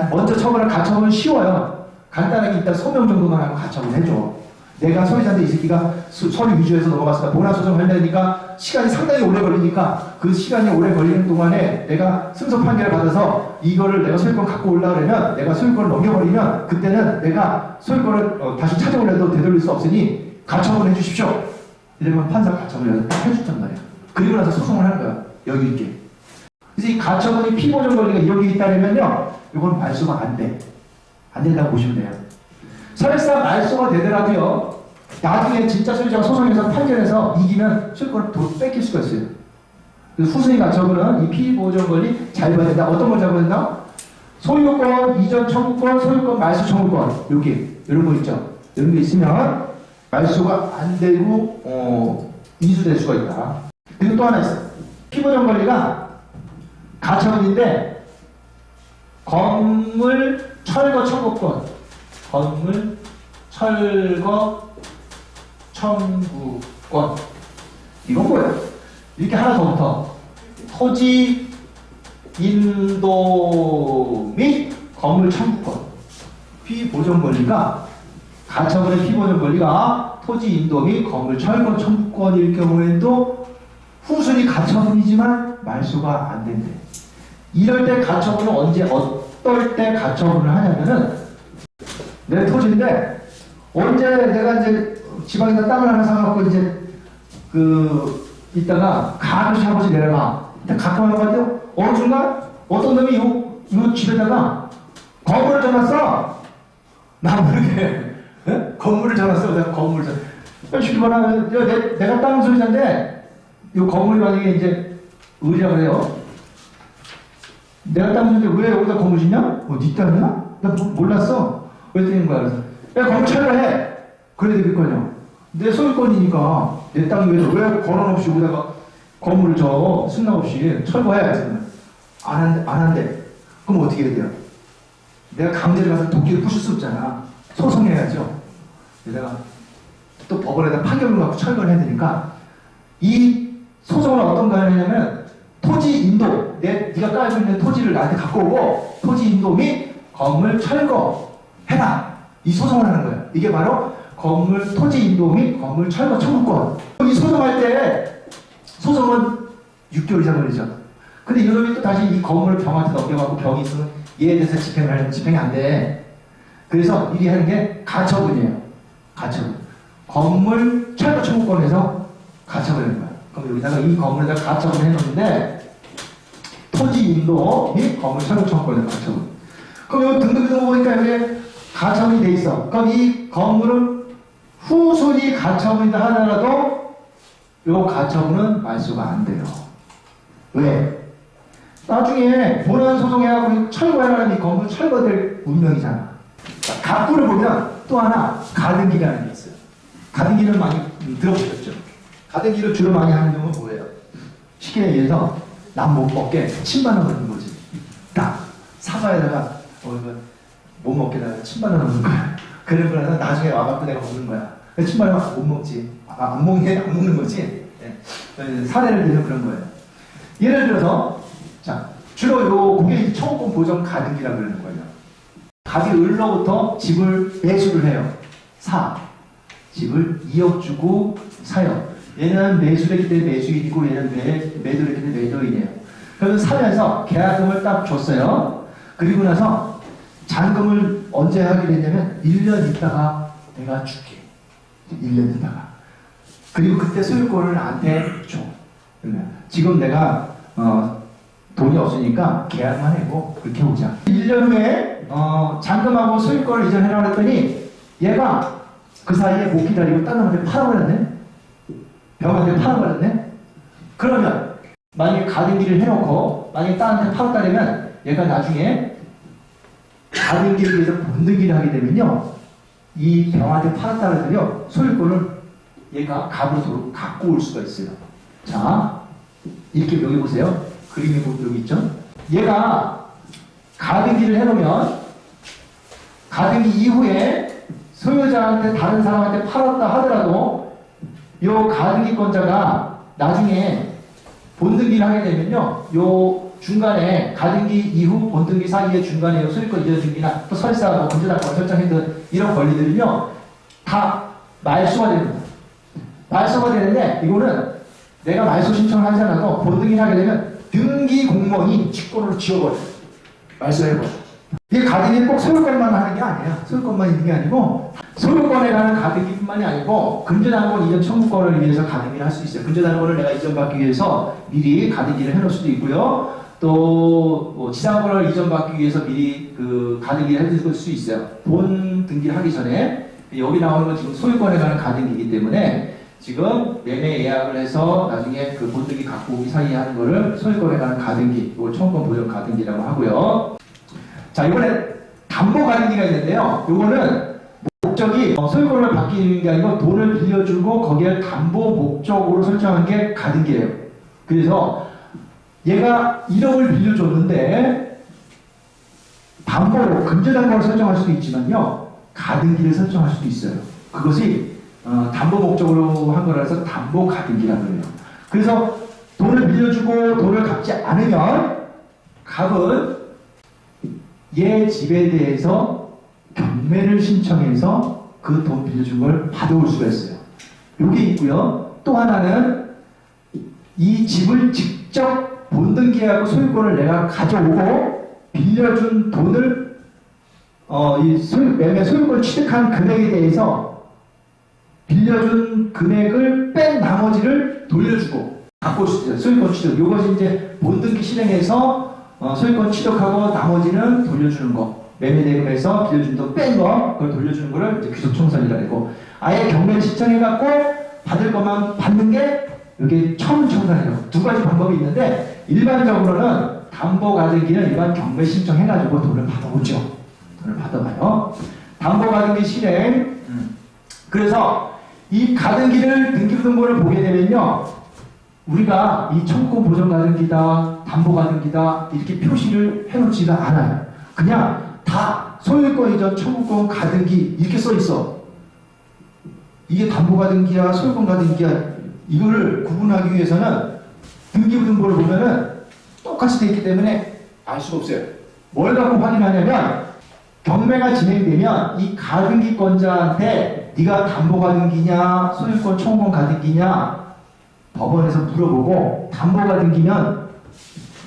먼저 가처분은 쉬워요. 간단하게 일단 소명 정도만 하고 가처분 해줘. 내가 소유자인데 이 새끼가 서류 위조해서 넘어갔으니까 본화소송을 하려니까 시간이 상당히 오래 걸리니까 그 시간이 오래 걸리는 동안에 내가 승소 판결을 받아서 이거를 내가 소유권 갖고 올라오려면 내가 소유권을 넘겨버리면 그때는 내가 소유권을 다시 찾아오려도 되돌릴 수 없으니 가처분 해주십시오. 이러면 판사가 가처분을 해줬단 말이야. 그리고 나서 소송을 하는 거야. 여기 있게. 그래서 이 가처분이 피보존 권리가 여기 있다면요 이건 말소가 안 돼. 안 된다고 보시면 돼요. 설사 말소가 되더라도요 나중에 진짜 소유자가 소송해서 판결해서 이기면 소유권을 뺏길 수가 있어요. 그래서 후순위 가처분은 이 피보존 권리 잘 봐야 된다. 어떤 걸 잡아야 된다? 소유권 이전 청구권, 소유권 말소 청구권 여기 이런 거 있죠. 이런 게 있으면 말소가 안 되고 인수될 수가 있다. 그리고 또 하나 있어. 피보전 권리가 가처분인데 건물 철거 청구권, 건물 철거 청구권. 이건 뭐예요? 이렇게 하나 더 붙어. 토지 인도 및 건물 청구권. 피보전 권리가 가처분의 피보전 권리가 토지 인도 및 건물 철거 청구권일 경우에도 후순위 가처분이지만 말소가 안 된대. 이럴 때 가처분은 어떨 때 가처분을 하냐면은 내 토지인데 언제 내가 이제 지방에다 땅을 하나 사갖고 이제 이따가 가끔씩 한 번씩 내려가. 가끔 와가지고 어느 순간 어떤 놈이 요 집에다가 건물을 전놨어. 나 모르게 건물을 전놨어. 내가 건물을 전. 쉽게 말하면 내가 땅 소유자인데 요 건물이 만약에 이제 의리라고 해요. 내가 땅 소유자인데 왜 여기다 건물 짓냐? 네 땅이야? 나 몰랐어. 왜 되는 거야? 그래서 야 건물 철거해. 그래야 되겠거든요. 내 소유권이니까 내 땅 위에서 왜 권한 없이 여기다가 건물을 승낙 없이 철거해? 안 한대. 그럼 어떻게 해야 돼요? 내가 강제로 가서 도끼를 부술 수 없잖아. 소송해야죠. 내가 또 법원에다 판결을 갖고 철거를 해야 되니까 이 소송은 어떤 거 하냐면 토지 인도, 네가 깔고 있는 토지를 나한테 갖고 오고 토지 인도 및 건물 철거해라. 이 소송을 하는 거예요. 이게 바로 건물 토지 인도 및 건물 철거 청구권. 이 소송할 때 소송은 6개월 이상 걸리죠. 근데 이놈이 또 다시 이 건물을 병한테 넘겨갖고 병이 있으면 얘에 대해서 집행을 하려면 집행이 안 돼. 그래서 일이 하는 게 가처분이에요. 가처분. 건물 철거 청구권에서 가처분하는 거야. 그럼 여기다가 이 건물에다 가처분을 해놓는데 토지 인도 및 건물 철거 청구권에서 가처분. 그럼 여기 등등등 보니까 여기 가처분이 돼 있어. 그럼 이 건물은 후순위 가처분이다 하더라도 이 가처분은 말소가 안 돼요. 왜? 나중에 본안 소송해가지고 철거해라는 이 건물 철거될 운명이잖아. 갑부를 보면 또 하나 가등기라는 게 있어요. 가등기를 많이 들어보셨죠? 가등기를 주로 많이 하는 경우는 뭐예요? 쉽게 얘기해서 남 못 먹게 침반을 넣는 거지. 딱 사과에다가 못 먹게다가 침반을 넣는 거야. 그러고 나서 나중에 와갖고 내가 먹는 거야. 침반을 못 먹지. 안 먹는 거지. 네. 사례를 들면 그런 거예요. 예를 들어서 자 주로 요 고객 청구권 보전 가등기라고 그러는 거예요. 갑이 을로부터 집을 매수를 해요. 집을 2억 주고 사요. 얘는 매수했기 때문에 매수인이고 얘는 매도했기 때문에 매도인이에요. 그래서 사면서 계약금을 딱 줬어요. 그리고 나서 잔금을 언제 하게 됐냐면 1년 있다가 내가 줄게. 1년 있다가. 그리고 그때 소유권을 나한테 줘. 지금 내가 돈이 없으니까 계약만 해고 그렇게 오자. 1년 후에 잔금하고 소유권을 이전해라 했더니 얘가 그 사이에 못 기다리고 딴 놈한테 팔아버렸네. 병한테 팔아버렸네. 그러면 만약에 가등기를 해놓고 만약에 딴한테 팔았다면 얘가 나중에 가등기를 위해서 본등기를 하게 되면요 이 병한테 팔았다 그러더니 소유권을 얘가 갑으로 갖고 올 수가 있어요. 자 이렇게 여기 보세요. 그림이 여기 있죠. 얘가 가등기를 해놓으면 가등기 이후에 소유자한테 다른 사람한테 팔았다 하더라도 이 가등기권자가 나중에 본등기를 하게 되면요 요 중간에 가등기 이후 본등기 사이에 중간에 소유권 이전 등기나 또 설사 뭐 금지다권 설정했던 이런 권리들은요 다 말소가 됩니다. 말소가 되는데 이거는 내가 말소 신청을 하지 않아도 본등기를 하게 되면 등기 공무원이 직권으로 지워버려요. 말소해버려. 이게 가등기는 꼭 소유권만 하는 게 아니에요. 소유권만 있는 게 아니고 소유권에 관한 가등기뿐만이 아니고 금전당권 이전 청구권을 위해서 가등기를 할 수 있어요. 금전당권을 내가 이전받기 위해서 미리 가등기를 해놓을 수도 있고요. 또 지상권을 이전받기 위해서 미리 그 가등기를 해줄 수 있어요. 본 등기를 하기 전에 여기 나오는 건 지금 소유권에 관한 가등기이기 때문에 지금 매매 예약을 해서 나중에 그 본등기 갖고 오기 사이에 하는 거를 소유권에 관한 가등기, 이걸 청구권 보전 가등기라고 하고요. 자, 이번에 담보 가등기가 있는데요. 이거는 목적이 소유권을 바뀌는 게 아니고 돈을 빌려주고 거기에 담보 목적으로 설정한 게 가등기예요. 그래서 얘가 1억을 빌려줬는데 담보로 금전담보를 설정할 수도 있지만요, 가등기를 설정할 수도 있어요. 그것이 담보 목적으로 한 거라서 담보 가등기라고 해요. 그래서 돈을 빌려주고 돈을 갚지 않으면 갑은 얘 집에 대해서 경매를 신청해서 그 돈 빌려준 걸 받아올 수가 있어요. 이게 있고요. 또 하나는 이 집을 직접 본등기하고 소유권을 내가 가져오고 빌려준 돈을 매매 소유권 취득한 금액에 대해서 빌려준 금액을 뺀 나머지를 돌려주고 갖고 올 수 있어요. 소유권 취득. 이것이 이제 본등기 실행해서 소유권 취득하고 나머지는 돌려주는 거. 매매 대금에서 빌려준 돈 뺀 거, 그걸 돌려주는 거를 이제 귀속청산이라고 하고, 아예 경매를 신청해갖고 받을 것만 받는 게 이게 청산이에요. 두 가지 방법이 있는데, 일반적으로는 담보 가등기는 일반 경매 신청해가지고 돈을 받아오죠. 돈을 받아와요. 담보 가등기 실행. 그래서 이 가등기를 등기부등본을 보게 되면요, 우리가 이 청구 보전 가등기다, 담보 가등기다 이렇게 표시를 해놓지가 않아요. 그냥 다 소유권 이전 청구권 가등기 이렇게 써 있어. 이게 담보 가등기야, 소유권 가등기야, 이거를 구분하기 위해서는 등기부등본을 보면은 똑같이 돼 있기 때문에 알 수가 없어요. 뭘 갖고 확인하냐면, 경매가 진행되면 이 가등기권자한테 네가 담보 가등기냐, 소유권 청구권 가등기냐 법원에서 물어보고, 담보 가등기면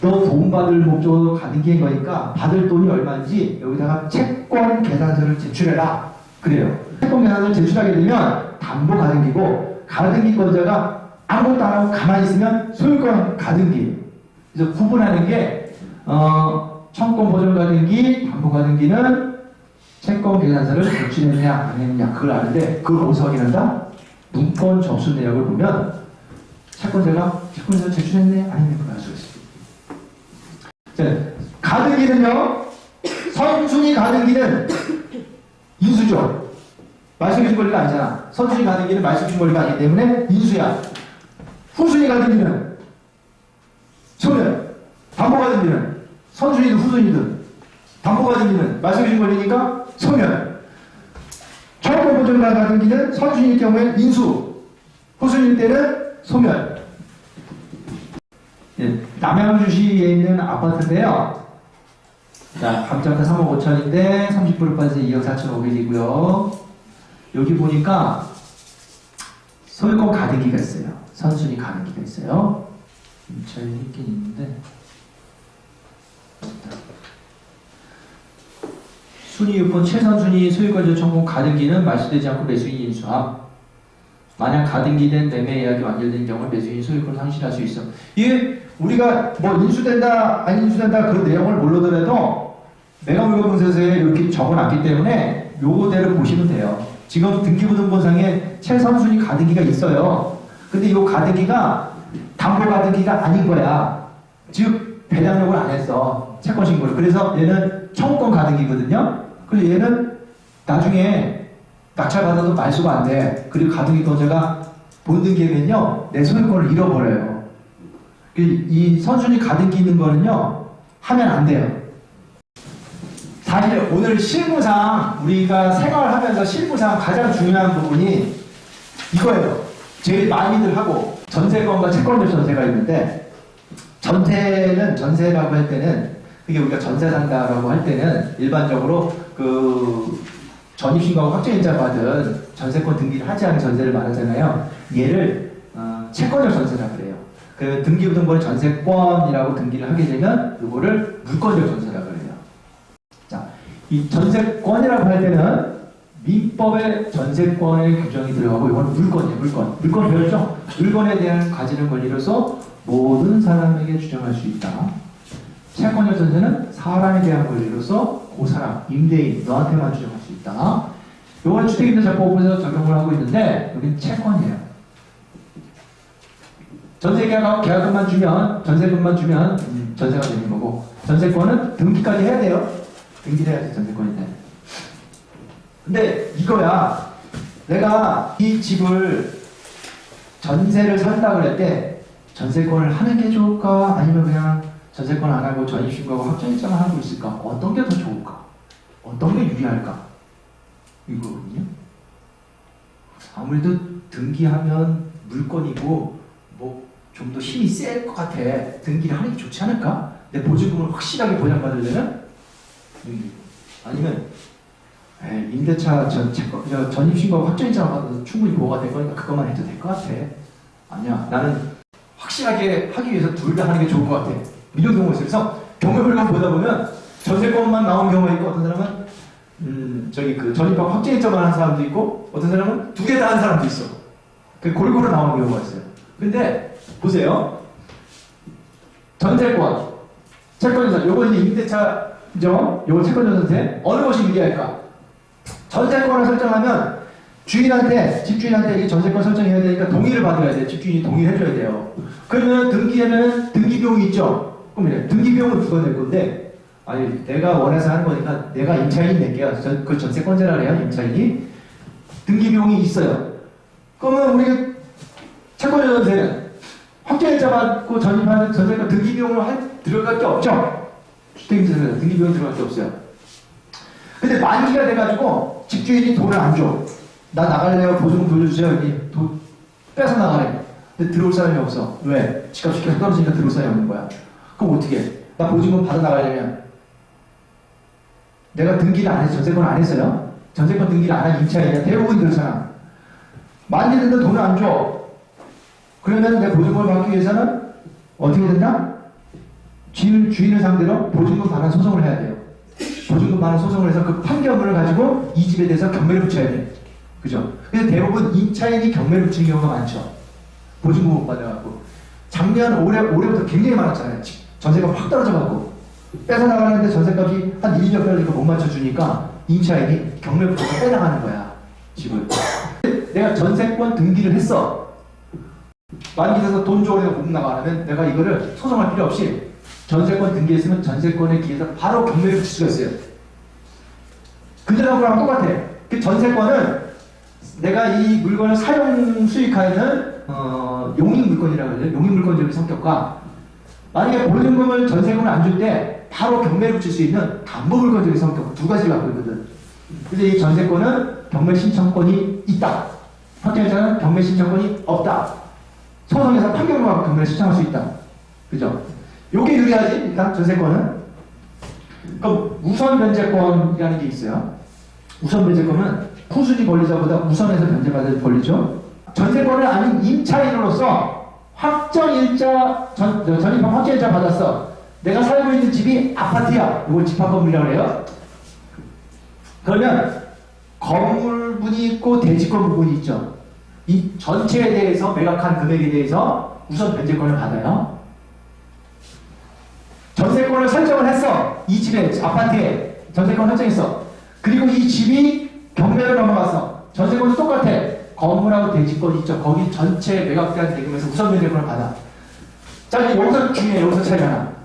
너 돈 받을 목적으로 가등기한 거니까 받을 돈이 얼마인지 여기다가 채권 계산서를 제출해라. 그래요. 채권 계산서를 제출하게 되면 담보 가등기고, 가등기권자가 아무것도 안 하고 가만히 있으면 소유권 가등기. 그래서 구분하는 게 청권 보전 가등기, 담보 가등기는 채권 계산서를 제출했냐 안 했냐 그걸 아는데, 그걸 어디서 확인한다? 문건 접수 내역을 보면 채권자가 채권서 제출했네 안 했네 그걸 알 수가 있습니다. 자, 가등기는요, 선순위 가등기는 인수죠. 말소기준 권리가 아니잖아. 선순위 가등기는 말소기준 권리가 아니기 때문에 인수야. 후순위 가등기는 소멸. 담보 가등기는 선순위든 후순위든 담보 가등기는 말소기준 권리니까 소멸. 청구 보전 가등기는 선순위일 경우에 인수, 후순위일 때는 소멸. 남양주시에 있는 아파트인데요. 자, 감정가 3억 5천인데 30% 빠져서 2억 4,500이고요. 여기 보니까 소유권 가등기가 있어요. 선순위 가등기가 있어요. 차이 있긴 있는데, 순위 6번 최선순위 소유권 청구 가등기는 말소되지 않고 매수인 인수함. 만약 가등기된 매매 예약이 완결된 경우 매수인 소유권을 상실할 수 있어. 이게 우리가 뭐 인수된다 안 인수된다 그 내용을 모르더라도 매각물건분세서에 이렇게 적어놨기 때문에 요거대로 보시면 돼요. 지금 등기부등본상에 최선순위 가등기가 있어요. 근데 이 가등기가 담보 가등기가 아닌 거야. 즉 배당력을 안 했어. 채권 신고를. 그래서 얘는 청구권 가등기거든요. 그래서 얘는 나중에 낙찰받아도 말소가 안 돼. 그리고 가등기권자가 본등기하면요, 내 소유권을 잃어버려요. 이 선순위 가등기 있는 거는요, 하면 안 돼요. 사실 오늘 실무상 우리가 생활하면서 실무상 가장 중요한 부분이 이거예요. 제일 많이들 하고, 전세권과 채권적 전세가 있는데, 전세라고 할 때는, 그게 우리가 전세 산다라고 할 때는 일반적으로 전입신고하고 확정인자 받은 전세권 등기를 하지 않은 전세를 말하잖아요. 얘를 채권적 전세라고 그래요. 그 등기부등본에 전세권이라고 등기를 하게 되면 이거를 물권적 전세라고 그래요. 자, 이 전세권이라고 할 때는 민법의 전세권의 규정이 들어가고 이건 물권이에요. 물권 배웠죠? 물건에 대한 가지는 권리로서 모든 사람에게 주장할 수 있다. 채권적 전세는 사람에 대한 권리로서 그 사람, 임대인, 너한테만 주장할 수 있다. 요건 주택임대차법에서 적용을 하고 있는데 여기는 채권이에요. 계약금만 주면, 전세금만 주면 전세가 되는 거고, 전세권은 등기까지 해야 돼요. 등기를 해야지 전세권인데. 근데 이거야. 내가 이 집을 전세를 산다고 할 때 전세권을 하는 게 좋을까? 아니면 그냥 전세권 안 하고 전입신고하고 확정일자만 하고 있을까? 어떤 게 더 좋을까? 어떤 게 유리할까? 이거거든요. 아무래도 등기하면 물건이고 뭐 좀 더 힘이 셀 것 같아. 등기를 하는 게 좋지 않을까? 내 보증금을 확실하게 보장받으려면 아니면 임대차 전입신고 확정일자만 받아서 충분히 보호가 될 거니까 그것만 해도 될 것 같아. 아니야, 나는 확실하게 하기 위해서 둘 다 하는 게 좋을 것 같아. 이런 경우가 있어요. 그래서 경우별로 보다 보면 전세권만 나온 경우가 있고, 어떤 사람은 그 전입하고 확정일자만 한 사람도 있고, 어떤 사람은 두 개 다 한 사람도 있어. 그 골고루 나오는 경우가 있어요. 근데 보세요. 전세권, 채권전세, 요거 이제 임대차죠. 요거 채권전세 어느 것이 유리할까? 전세권을 설정하면 주인한테, 집주인한테 이 전세권 설정해야 되니까 동의를 받아야 돼. 집주인이 동의를 해줘야 돼요. 그러면 등기에는 등기비용이 있죠. 그럼 이래. 등기비용은 누가 낼 건데, 아니, 내가 원해서 하는 거니까 내가 임차인이 낼게요. 그 전세권자라 그래요, 임차인이. 등기비용이 있어요. 그러면 우리 채권전세는 확정일자 받고 전입하는 전세권 등기비용을 들어갈 게 없죠. 주택임대차는 등기비용 들어갈 게 없어요. 근데 만기가 돼가지고 집주인이 돈을 안 줘. 나 나갈래요. 보증금 돌려주세요. 여기 돈 뺏어 나가래. 근데 들어올 사람이 없어. 왜? 집값이 계속 떨어지니까 들어올 사람이 없는 거야. 그럼 어떻게 해? 나 보증금 받아 나가려면 내가 등기를 안 해서 전세권 안 했어요. 전세권 등기를 안 한 임차인이야. 대부분 그렇잖아. 만기 된다 돈을 안 줘. 그러면 내 보증금을 받기 위해서는 어떻게 된다? 주인을 상대로 보증금 반환 소송을 해야 돼요. 보증금 반환 소송을 해서 그 판결문을 가지고 이 집에 대해서 경매를 붙여야 돼. 그죠? 근데 대부분 임차인이 경매를 붙이는 경우가 많죠. 보증금 못 받아갖고. 올해부터 굉장히 많았잖아요. 전세가 확 떨어져갖고. 뺏어나가는데 전세값이 한 1, 2년 떨어지고 못 맞춰주니까 임차인이 경매 붙여서 빼나가는 거야. 집을. 내가 전세권 등기를 했어. 만기 돼서 돈 줘 그래서 못 나가면 내가 이거를 소송할 필요 없이 전세권 등기했으면 전세권에 기해서 바로 경매를 붙일 수가 있어요. 그전하고랑 똑같아. 그 전세권은 내가 이 물건을 사용 수익하는 용익 물건이라고 하죠. 용익 물건적인 성격과 만약에 보증금을 전세금을 안 줄 때 바로 경매를 붙일 수 있는 담보 물건적인 성격 두 가지를 갖고 있거든. 근데 이 전세권은 경매 신청권이 있다. 확정일자는 경매 신청권이 없다. 소송에서 판결을 갖고 경매를 신청할 수 있다. 그죠? 요게 유리하지, 일단 전세권은. 그럼 우선 변제권이라는 게 있어요. 우선 변제권은 후순위 권리자보다 우선해서 변제받을 권리죠. 전세권을 아닌 임차인으로서 확정일자, 전입한 확정일자 받았어. 내가 살고 있는 집이 아파트야. 이걸 집합건물이라고 해요. 그러면 건물분이 있고 대지권 부분이 있죠. 이 전체에 대해서 매각한 금액에 대해서 우선 변제권을 받아요. 전세권을 설정을 했어. 이 집에, 아파트에 전세권 설정했어. 그리고 이 집이 경매로 넘어갔어. 전세권도 똑같아. 건물하고 대지권 있죠. 거기 전체 매각된 대금에서 우선 변제권을 받아. 자, 여기서 중요해. 여기서 차이가 나.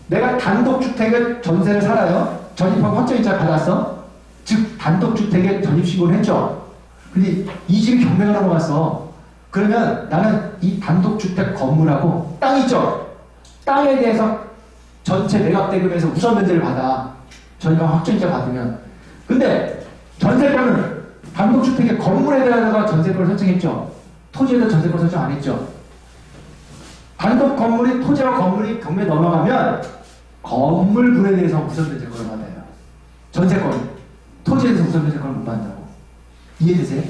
내가 단독주택을 전세를 살아요. 전입하고 확정일자 받았어. 즉 단독주택에 전입신고를 했죠. 근데 이 집이 경매가 넘어갔어. 그러면 나는 이 단독주택 건물하고 땅 있죠. 땅에 대해서 전체 매각대금에서 우선 변제를 받아. 전입하고 확정일자 받으면. 근데 전세권은 단독주택의 건물에 대해서 전세권을 설정했죠. 토지에도 전세권 설정 안 했죠. 단독 건물이 토지와 건물이 경매 넘어가면 건물분에 대해서 우선 변제권을 받아요. 전세권, 토지에 대해서 우선 변제권을 못 받는다고. 이해되세요?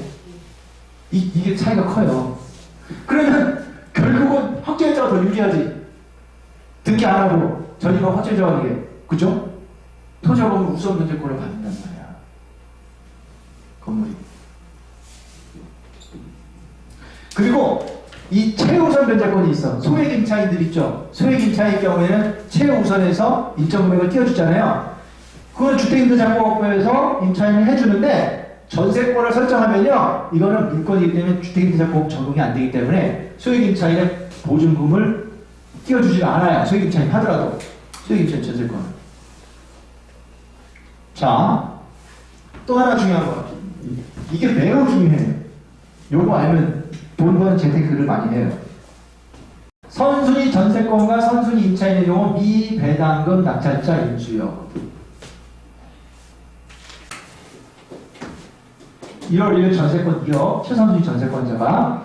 이게 차이가 커요. 그러면 결국은 확정일자가 더 유리하지. 등기 안 하고 전입하고 확정일자가 하는 게. 그죠? 토지와 건물 우선 변제권을 받는단 말이야. 건물이. 그리고 이 최우선 변제권이 있어. 소액 임차인들 있죠. 소액 임차인의 경우에는 최우선에서 일정 금액을 띄워주잖아요. 그건 주택임대차공업법에서 임차인을 해주는데 전세권을 설정하면요, 이거는 물건이기 때문에 주택임대차공업 적용이 안 되기 때문에 소액 임차인의 보증금을 띄워주지 않아요. 소액 임차인 하더라도 소액 임차인 전세권. 자, 또 하나 중요한 거. 이게 매우 중요해요. 요거 알면 돈 버는 재테크를 많이 해요. 선순위 전세권과 선순위 임차인의 경우 미배당금 낙찰자 인수요. 1월 1일 전세권 2억, 최선순위 전세권자가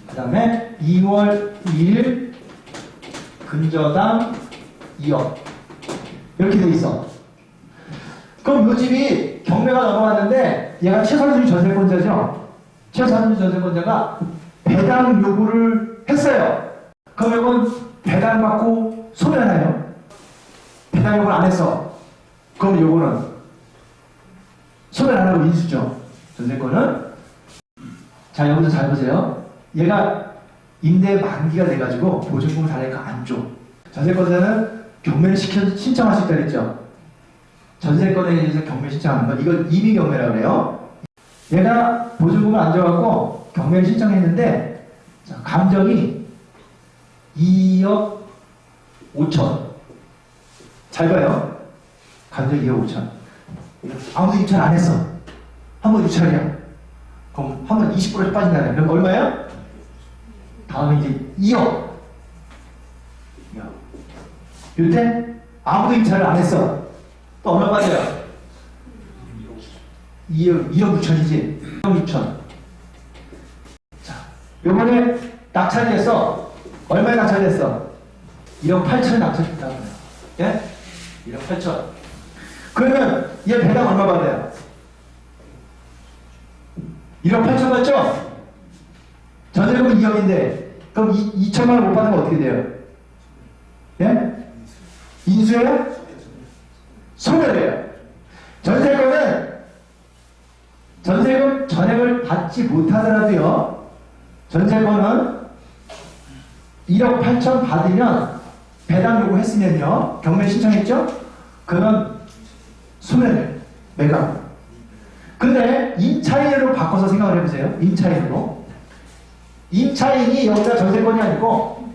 그 다음에 2월 2일 근저당 2억 이렇게 돼 있어. 그럼 요 집이 경매가 넘어갔는데 얘가 최선순위 전세권자죠. 최선순위 전세권자가 배당 요구를 했어요. 그럼 이건 배당 받고 소멸하나요? 배당 요구를 안 했어. 그럼 요거는 소멸 안 하고 인수죠. 전세권은. 자, 여기서 잘 보세요. 얘가 임대 만기가 돼가지고 보증금을 달라니까 안 줘. 전세권자는 경매를 신청할 수 있다 그랬죠. 전세권에 대해서 경매 신청하는 건 이걸 임의 경매라고 그래요. 얘가 보증금을 안 줘갖고 경매를 신청했는데 자, 감정이 2억 5천. 잘 봐요. 감정 2억 5천. 아무도 입찰 안 했어. 한 번 입찰이야. 그럼 한 번 20%씩 빠진다네. 그럼 얼마야? 다음에 이제 2억. 이때 아무도 입찰을 안 했어. 또 얼마 빠져요? 2억 6천이지. 2억 6천. 자, 요번에 낙찰이 됐어. 얼마에 낙찰됐어? 1억 8천에 낙찰됐다고 해요. 예? 1억 8천. 그러면 얘 배당 얼마 받아요? 1억 8천 받죠? 전세금은 2억인데 그럼 2천만 원 못 받는 거 어떻게 돼요? 예? 인수예요? 소멸이에요. 전세금은 전세금 전액을 받지 못하더라도요. 전세금은 1억 8천 받으면 배당 요구했으면요. 경매 신청했죠? 그러면 소멸, 매각. 근데 임차인으로 바꿔서 생각을 해보세요. 임차인으로. 임차인이 여기다 전세권이 아니고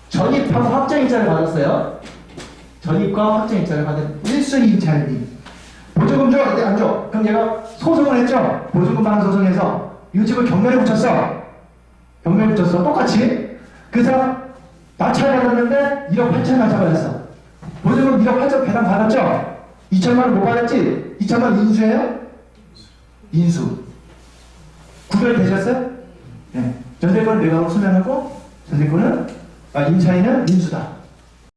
전입하고 확정일자를 받았어요. 전입과 확정일자를 받은 1순위 임차인이 보증금 줘? 네, 안 줘. 그럼 얘가 소송을 했죠. 보증금 반환 소송해서 이 집을 경매에 붙였어. 경매에 붙였어. 똑같이. 그래서 낙찰 받았는데 1억 8천 낙찰 받았어. 보증금 1억 8천 배당 받았죠? 2천만 원 못 받았지? 2천만 원 인수예요? 인수. 구별되셨어요? 네. 전세권은 매각으로 소멸하고 전세권은 임차인은 인수다.